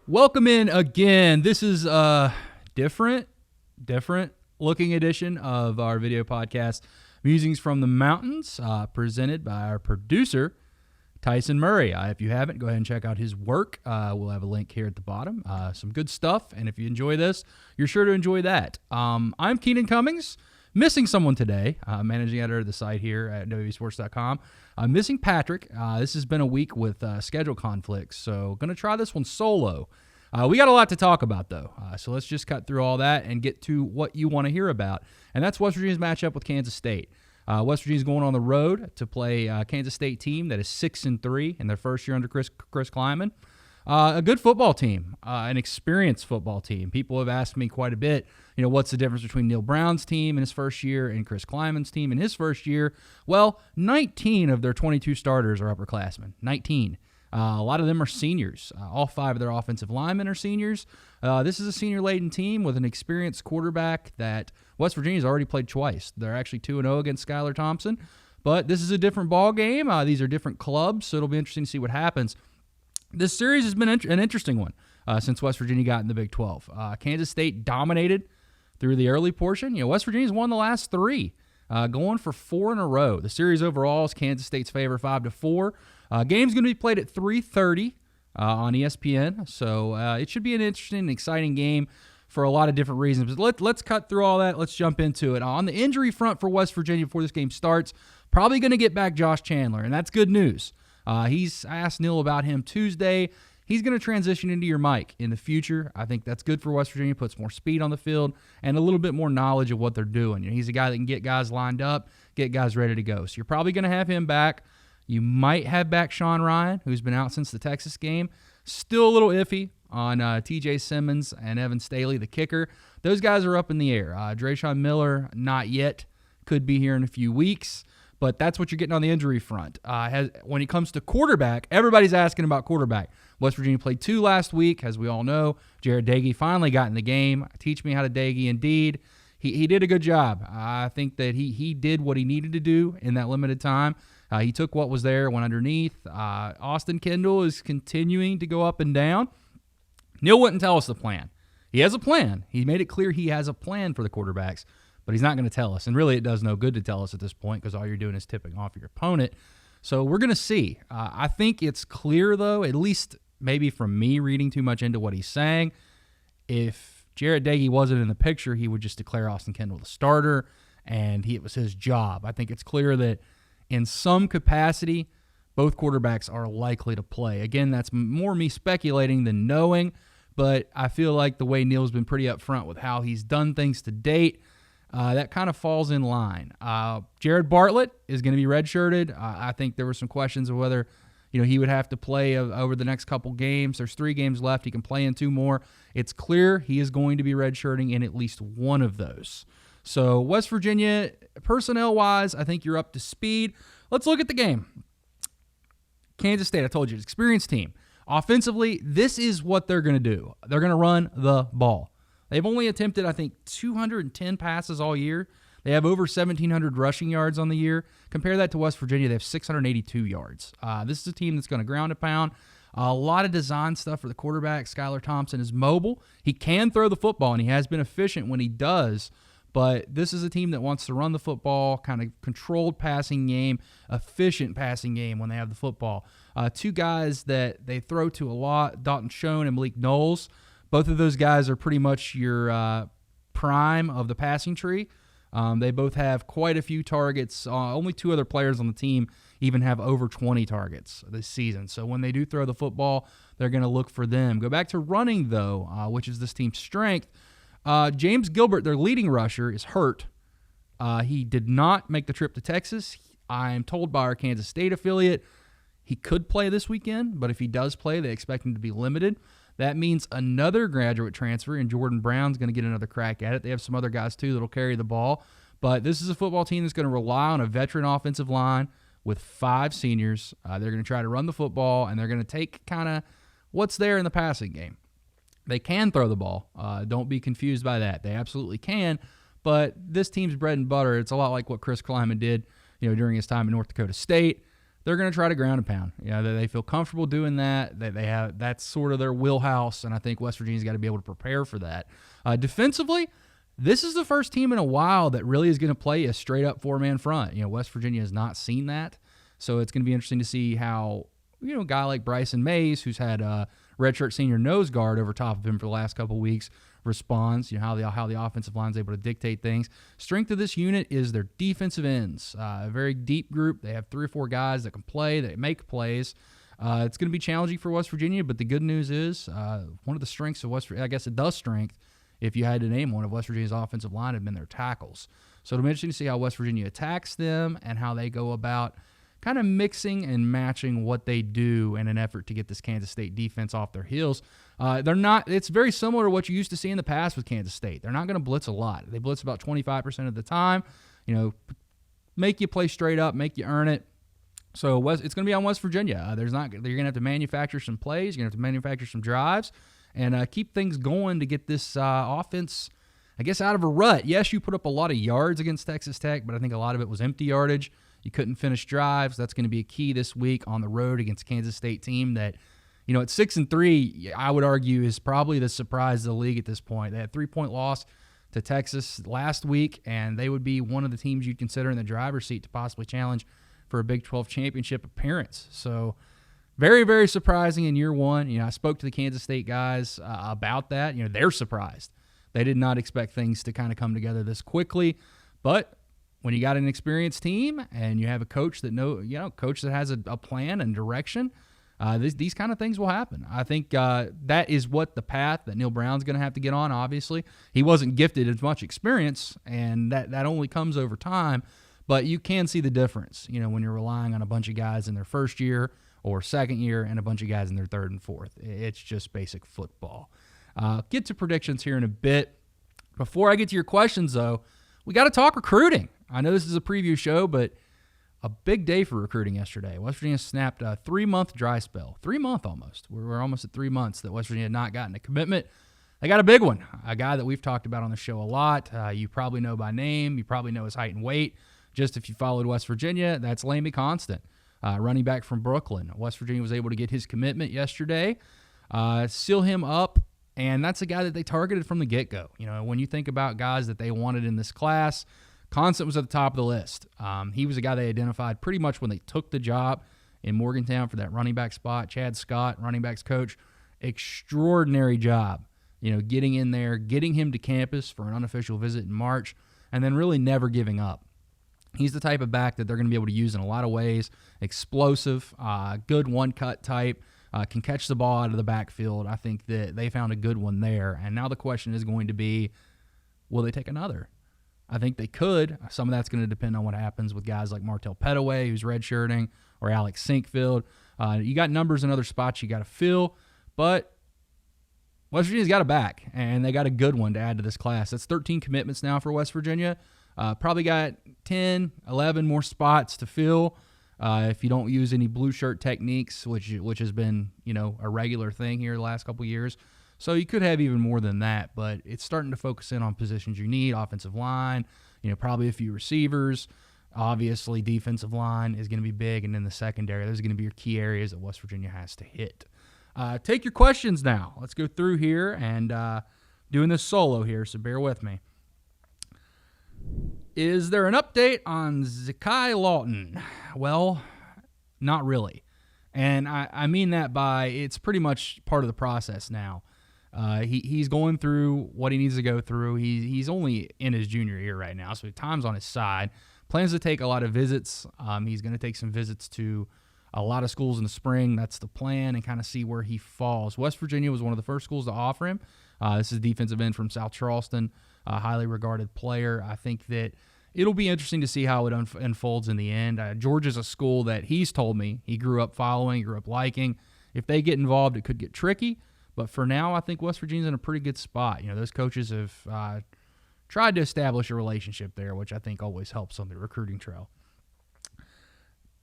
Welcome in again. This is a different looking edition of our video podcast, Musings from the Mountains, presented by our producer, Tyson Murray. If you haven't, go ahead and check out his work. We'll have a link here at the bottom. Some good stuff, and if you enjoy this, you're sure to enjoy that. I'm Keenan Cummings, missing someone today, managing editor of the site here at WVSports.com. I'm missing Patrick. This has been a week with schedule conflicts, so going to try this one solo. We got a lot to talk about, though, so let's just cut through all that and get to what you want to hear about, and that's West Virginia's matchup with Kansas State. West Virginia's going on the road to play a Kansas State team that is 6-3 in their first year under Chris Kleiman. A good football team, an experienced football team. People have asked me quite a bit, what's the difference between Neil Brown's team in his first year and Chris Kleiman's team in his first year? Well, 19 of their 22 starters are upperclassmen. 19. A lot of them are seniors. All 5 of their offensive linemen are seniors. This is a senior-laden team with an experienced quarterback that West Virginia's already played twice. They're actually 2-0 against Skylar Thompson, but this is a different ball game. These are different clubs, so it'll be interesting to see what happens. This series has been an interesting one since West Virginia got in the Big 12. Kansas State dominated through the early portion. West Virginia's won the last 3, going for 4 in a row. The series overall is Kansas State's favor 5-4. Game's going to be played at 3:30 on ESPN, so it should be an interesting and exciting game for a lot of different reasons. But let's cut through all that. Let's jump into it. On the injury front for West Virginia before this game starts, probably going to get back Josh Chandler, and that's good news. I asked Neil about him Tuesday. He's going to transition into your Mike in the future. I think that's good for West Virginia, puts more speed on the field and a little bit more knowledge of what they're doing. He's a guy that can get guys lined up, get guys ready to go. So you're probably going to have him back. You might have back Sean Ryan, who's been out since the Texas game. Still a little iffy on T.J. Simmons and Evan Staley, the kicker. Those guys are up in the air. Drayshawn Miller, not yet. Could be here in a few weeks. But that's what you're getting on the injury front. When it comes to quarterback, everybody's asking about quarterback. West Virginia played 2 last week, as we all know. Jared Dagey finally got in the game. Teach me how to Dagey, indeed. He did a good job. I think that he did what he needed to do in that limited time. He took what was there, went underneath. Austin Kendall is continuing to go up and down. Neil wouldn't tell us the plan. He has a plan. He made it clear he has a plan for the quarterbacks, but he's not going to tell us. And really, it does no good to tell us at this point because all you're doing is tipping off your opponent. So we're going to see. I think it's clear, though, at least maybe from me reading too much into what he's saying, if Jared Dagey wasn't in the picture, he would just declare Austin Kendall the starter, and it was his job. I think it's clear that in some capacity, both quarterbacks are likely to play. Again, that's more me speculating than knowing, but I feel like the way Neil's been pretty upfront with how he's done things to date, that kind of falls in line. Jared Bartlett is going to be redshirted. I think there were some questions of whether he would have to play over the next couple games. There's 3 games left. He can play in 2 more. It's clear he is going to be redshirting in at least one of those. So West Virginia, personnel-wise, I think you're up to speed. Let's look at the game. Kansas State, I told you, it's an experienced team. Offensively, this is what they're going to do. They're going to run the ball. They've only attempted, I think, 210 passes all year. They have over 1,700 rushing yards on the year. Compare that to West Virginia. They have 682 yards. This is a team that's going to ground and pound. A lot of design stuff for the quarterback. Skylar Thompson is mobile. He can throw the football, and he has been efficient when he does. But this is a team that wants to run the football, kind of controlled passing game, efficient passing game when they have the football. 2 guys that they throw to a lot, Dalton Schoen and Malik Knowles. Both of those guys are pretty much your prime of the passing tree. They both have quite a few targets. Only 2 other players on the team even have over 20 targets this season. So when they do throw the football, they're going to look for them. Go back to running, though, which is this team's strength. James Gilbert, their leading rusher, is hurt. He did not make the trip to Texas. I am told by our Kansas State affiliate he could play this weekend, but if he does play, they expect him to be limited. That means another graduate transfer, and Jordan Brown's going to get another crack at it. They have some other guys, too, that will carry the ball. But this is a football team that's going to rely on a veteran offensive line with 5 seniors. They're going to try to run the football, and they're going to take kind of what's there in the passing game. They can throw the ball. Don't be confused by that. They absolutely can. But this team's bread and butter, it's a lot like what Chris Kleiman did during his time in North Dakota State. they're going to try to ground and pound. They feel comfortable doing that. That's sort of their wheelhouse, and I think West Virginia's got to be able to prepare for that. Defensively, this is the first team in a while that really is going to play a straight-up four-man front. West Virginia has not seen that, so it's going to be interesting to see how a guy like Bryson Mays, who's had a redshirt senior nose guard over top of him for the last couple of weeks, responds, how the offensive line is able to dictate things. Strength of this unit is their defensive ends. A very deep group. They have 3 or 4 guys that can play, that make plays. It's going to be challenging for West Virginia, but the good news is one of the strengths of West Virginia, I guess it does strength, if you had to name one of West Virginia's offensive line, had been their tackles. So it'll be interesting to see how West Virginia attacks them and how they go about kind of mixing and matching what they do in an effort to get this Kansas State defense off their heels. It's very similar to what you used to see in the past with Kansas State. They're not going to blitz a lot. They blitz about 25% of the time, make you play straight up, make you earn it. So it's going to be on West Virginia. You're going to have to manufacture some plays. You're going to have to manufacture some drives and keep things going to get this offense, I guess, out of a rut. Yes, you put up a lot of yards against Texas Tech, but I think a lot of it was empty yardage. You couldn't finish drives. That's going to be a key this week on the road against Kansas State team that, at 6-3, I would argue is probably the surprise of the league at this point. They had a 3-point loss to Texas last week, and they would be one of the teams you'd consider in the driver's seat to possibly challenge for a Big 12 championship appearance. So very, very surprising in year one. I spoke to the Kansas State guys about that. They're surprised. They did not expect things to kind of come together this quickly, but when you got an experienced team and you have a coach that coach that has a plan and direction, these kind of things will happen. I think that is what the path that Neil Brown's going to have to get on. Obviously, he wasn't gifted as much experience, and that only comes over time. But you can see the difference, when you're relying on a bunch of guys in their first year or second year and a bunch of guys in their third and fourth. It's just basic football. Get to predictions here in a bit. Before I get to your questions, though, we got to talk recruiting. I know this is a preview show, but a big day for recruiting yesterday. West Virginia snapped a 3-month dry spell. 3 months almost. We're almost at 3 months that West Virginia had not gotten a commitment. They got a big one, a guy that we've talked about on the show a lot. You probably know by name. You probably know his height and weight. Just if you followed West Virginia, that's Lamy Constant, running back from Brooklyn. West Virginia was able to get his commitment yesterday, seal him up, and that's a guy that they targeted from the get-go. When you think about guys that they wanted in this class, Constant was at the top of the list. He was a guy they identified pretty much when they took the job in Morgantown for that running back spot. Chad Scott, running backs coach, extraordinary job, getting in there, getting him to campus for an unofficial visit in March, and then really never giving up. He's the type of back that they're going to be able to use in a lot of ways. Explosive, good one-cut type, can catch the ball out of the backfield. I think that they found a good one there. And now the question is going to be, will they take another? I think they could. Some of that's going to depend on what happens with guys like Martell Pettaway, who's redshirting, or Alex Sinkfield. You got numbers in other spots you got to fill, but West Virginia's got a back, and they got a good one to add to this class. That's 13 commitments now for West Virginia. Probably got 10, 11 more spots to fill if you don't use any blue shirt techniques, which has been a regular thing here the last couple of years. So you could have even more than that, but it's starting to focus in on positions you need. Offensive line, probably a few receivers. Obviously, defensive line is going to be big, and then the secondary. Those are going to be your key areas that West Virginia has to hit. Take your questions now. Let's go through here and doing this solo here, so bear with me. Is there an update on Zakai Lawton? Well, not really. And I mean that by it's pretty much part of the process now. He's going through what he needs to go through. He's only in his junior year right now, so time's on his side. Plans to take a lot of visits. He's going to take some visits to a lot of schools in the spring. That's the plan, and kind of see where he falls. West Virginia was one of the first schools to offer him. This is a defensive end from South Charleston, a highly regarded player. I think that it'll be interesting to see how it unfolds in the end. Georgia's a school that he's told me he grew up following, grew up liking. If they get involved, it could get tricky. But for now, I think West Virginia's in a pretty good spot. Those coaches have tried to establish a relationship there, which I think always helps on the recruiting trail.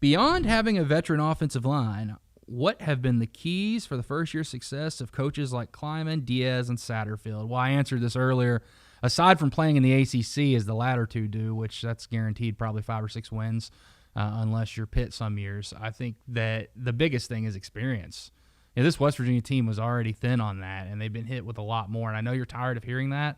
Beyond having a veteran offensive line, what have been the keys for the first-year success of coaches like Kleiman, Diaz, and Satterfield? Well, I answered this earlier. Aside from playing in the ACC, as the latter two do, which that's guaranteed probably 5 or 6 wins unless you're Pitt some years. I think that the biggest thing is experience. This West Virginia team was already thin on that, and they've been hit with a lot more. And I know you're tired of hearing that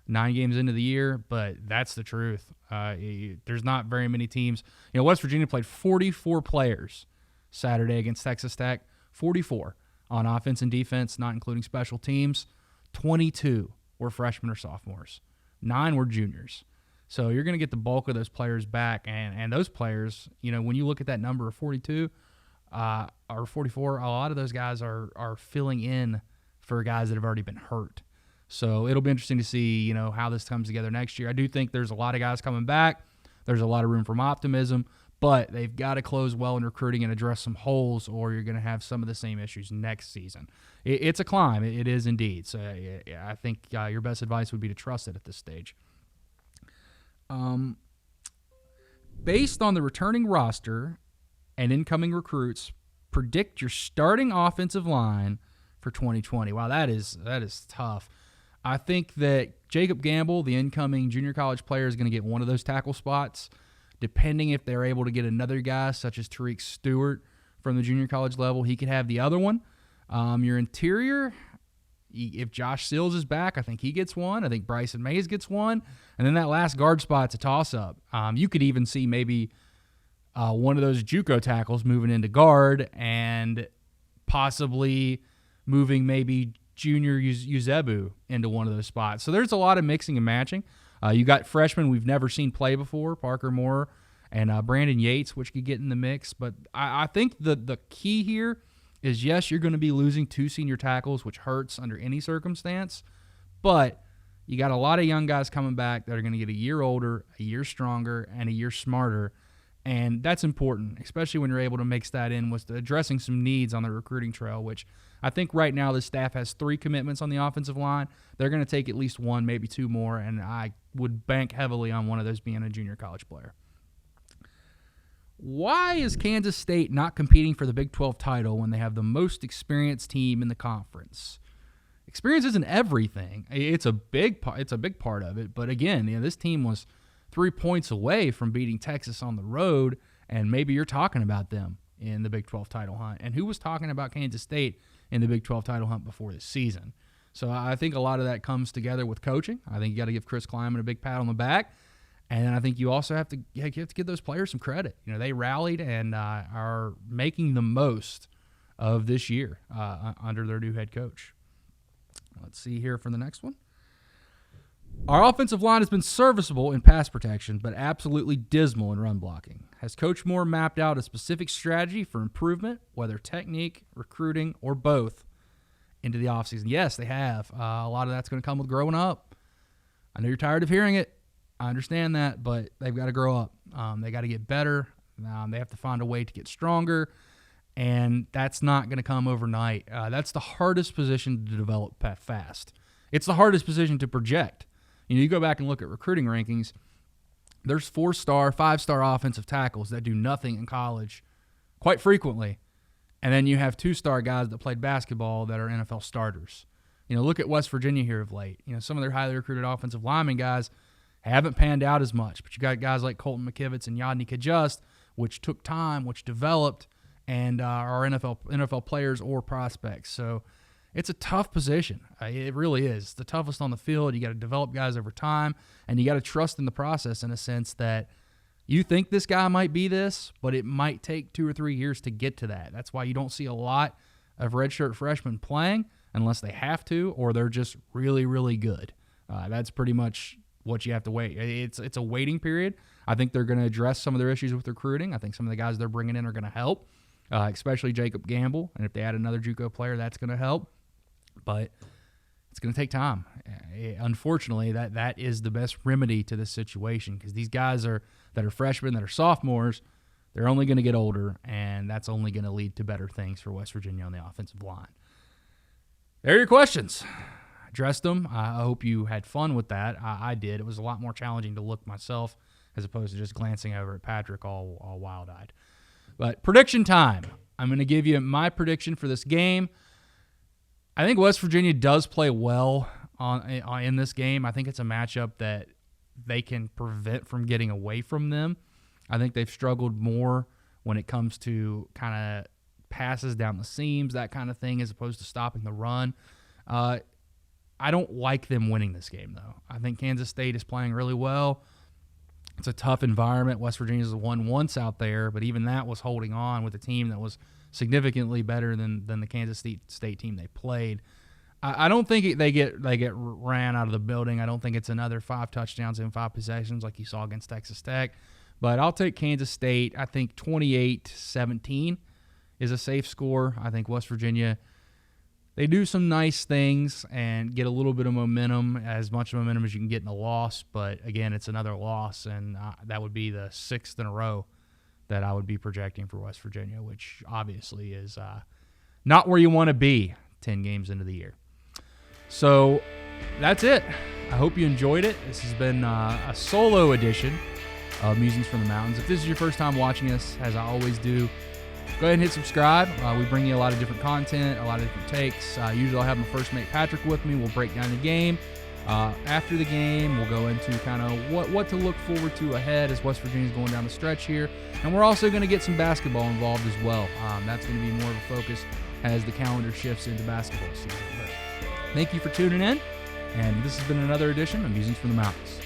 9 games into the year, but that's the truth. There's not very many teams. West Virginia played 44 players Saturday against Texas Tech, 44 on offense and defense, not including special teams. 22 were freshmen or sophomores. 9 were juniors. So you're going to get the bulk of those players back, and those players, when you look at that number of 42 or 44, a lot of those guys are filling in for guys that have already been hurt. So it'll be interesting to see, how this comes together next year. I do think there's a lot of guys coming back. There's a lot of room for optimism, but they've got to close well in recruiting and address some holes, or you're going to have some of the same issues next season. It's a climb. It is indeed. So I think your best advice would be to trust it at this stage. Based on the returning roster and incoming recruits, predict your starting offensive line for 2020. Wow, that is tough. I think that Jacob Gamble, the incoming junior college player, is going to get one of those tackle spots, depending if they're able to get another guy such as Tariq Stewart from the junior college level. He could have the other one. Your interior, if Josh Sills is back, I think he gets one. I think Bryson Mays gets one. And then that last guard spot's a toss-up. You could even see maybe one of those JUCO tackles moving into guard and possibly moving maybe junior Uzebu into one of those spots. So there's a lot of mixing and matching. You got freshmen we've never seen play before, Parker Moore and Brandon Yates, which could get in the mix. But I think the key here is, yes, you're going to be losing 2 senior tackles, which hurts under any circumstance. But you got a lot of young guys coming back that are going to get a year older, a year stronger, and a year smarter. And that's important, especially when you're able to mix that in with addressing some needs on the recruiting trail, which I think right now the staff has 3 commitments on the offensive line. They're going to take at least 1, maybe 2 more, and I would bank heavily on one of those being a junior college player. Why is Kansas State not competing for the Big 12 title when they have the most experienced team in the conference? Experience isn't everything. It's a big part of it, but again, this team was 3 points away from beating Texas on the road, and maybe you're talking about them in the Big 12 title hunt. And who was talking about Kansas State in the Big 12 title hunt before this season? So I think a lot of that comes together with coaching. I think you got to give Chris Kleiman a big pat on the back, and I think you also have to give those players some credit. They rallied and are making the most of this year under their new head coach. Let's see here for the next one. Our offensive line has been serviceable in pass protection, but absolutely dismal in run blocking. Has Coach Moore mapped out a specific strategy for improvement, whether technique, recruiting, or both, into the offseason? Yes, they have. A lot of that's going to come with growing up. I know you're tired of hearing it. I understand that, but they've got to grow up. They got to get better. They have to find a way to get stronger, and that's not going to come overnight. That's the hardest position to develop fast. It's the hardest position to project. You go back and look at recruiting rankings, there's 4-star, 5-star offensive tackles that do nothing in college quite frequently. And then you have 2-star guys that played basketball that are NFL starters. Look at West Virginia here of late. Some of their highly recruited offensive lineman guys haven't panned out as much. But you got guys like Colton McKivitz and Yadni Kajust, which took time, which developed, and are NFL players or prospects. So it's a tough position. It really is. It's the toughest on the field. You got to develop guys over time, and you got to trust in the process in a sense that you think this guy might be this, but it might take 2 or 3 years to get to that. That's why you don't see a lot of redshirt freshmen playing unless they have to, or they're just really, really good. That's pretty much what you have to wait. It's a waiting period. I think they're going to address some of their issues with recruiting. I think some of the guys they're bringing in are going to help, especially Jacob Gamble. And if they add another JUCO player, that's going to help. But it's going to take time. Unfortunately, that is the best remedy to this situation, because these guys that are freshmen, that are sophomores, they're only going to get older, and that's only going to lead to better things for West Virginia on the offensive line. There are your questions. Addressed them. I hope you had fun with that. I did. It was a lot more challenging to look myself as opposed to just glancing over at Patrick all wild-eyed. But prediction time. I'm going to give you my prediction for this game. I think West Virginia does play well in this game. I think it's a matchup that they can prevent from getting away from them. I think they've struggled more when it comes to kind of passes down the seams, that kind of thing, as opposed to stopping the run. I don't like them winning this game, though. I think Kansas State is playing really well. It's a tough environment. West Virginia's won once out there, but even that was holding on with a team that was significantly better than the Kansas State team they played. I don't think they get ran out of the building. I don't think it's another 5 touchdowns in 5 possessions like you saw against Texas Tech. But I'll take Kansas State. I think 28-17 is a safe score. I think West Virginia, they do some nice things and get a little bit of momentum, as much momentum as you can get in a loss. But, again, it's another loss, and that would be the 6th in a row that I would be projecting for West Virginia, which obviously is not where you want to be 10 games into the year. So that's it. I hope you enjoyed it. This has been a solo edition of Musings from the Mountains. If this is your first time watching us, as I always do, go ahead and hit subscribe. We bring you a lot of different content, a lot of different takes. Usually I'll have my first mate Patrick with me. We'll break down the game. After the game, we'll go into kind of what to look forward to ahead as West Virginia's going down the stretch here. And we're also going to get some basketball involved as well. That's going to be more of a focus as the calendar shifts into basketball season. But thank you for tuning in, and this has been another edition of Musings from the Mountains.